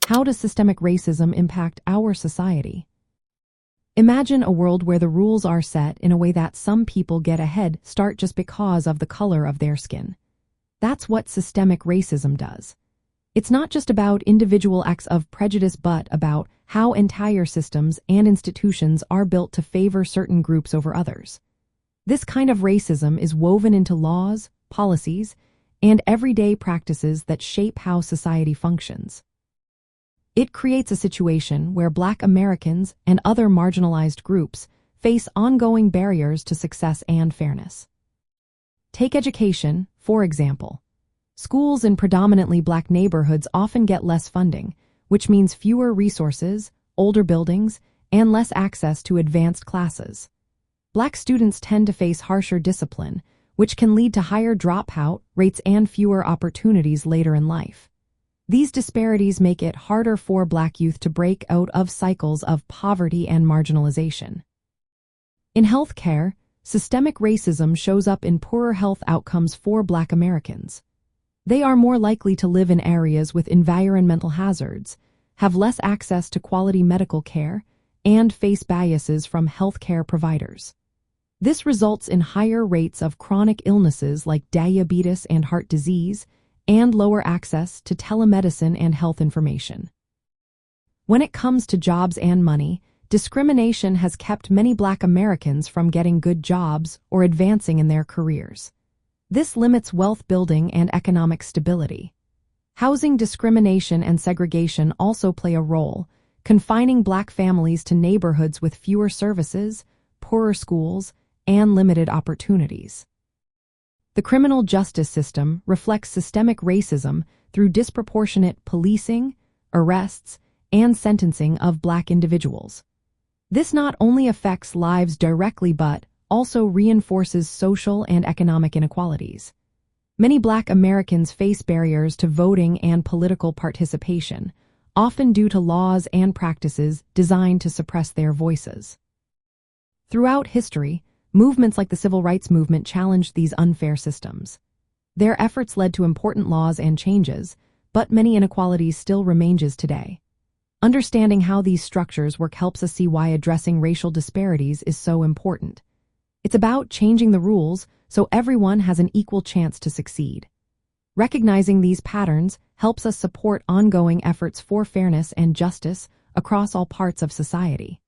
How does systemic racism impact our society? Imagine a world where the rules are set in a way that some people get a head start just because of the color of their skin. That's what systemic racism does. It's not just about individual acts of prejudice, but about how entire systems and institutions are built to favor certain groups over others. This kind of racism is woven into laws, policies, and everyday practices that shape how society functions. It creates a situation where Black Americans and other marginalized groups face ongoing barriers to success and fairness. Take education, for example. Schools in predominantly Black neighborhoods often get less funding, which means fewer resources, older buildings, and less access to advanced classes. Black students tend to face harsher discipline, which can lead to higher dropout rates and fewer opportunities later in life. These disparities make it harder for Black youth to break out of cycles of poverty and marginalization. In healthcare, systemic racism shows up in poorer health outcomes for Black Americans. They are more likely to live in areas with environmental hazards, have less access to quality medical care, and face biases from healthcare providers. This results in higher rates of chronic illnesses like diabetes and heart disease, and lower access to telemedicine and health information. When it comes to jobs and money, discrimination has kept many Black Americans from getting good jobs or advancing in their careers. This limits wealth building and economic stability. Housing discrimination and segregation also play a role, confining Black families to neighborhoods with fewer services, poorer schools, and limited opportunities. The criminal justice system reflects systemic racism through disproportionate policing, arrests, and sentencing of Black individuals. This not only affects lives directly but also reinforces social and economic inequalities. Many Black Americans face barriers to voting and political participation, often due to laws and practices designed to suppress their voices. Throughout history, movements like the Civil Rights Movement challenged these unfair systems. Their efforts led to important laws and changes, but many inequalities still remain today. Understanding how these structures work helps us see why addressing racial disparities is so important. It's about changing the rules so everyone has an equal chance to succeed. Recognizing these patterns helps us support ongoing efforts for fairness and justice across all parts of society.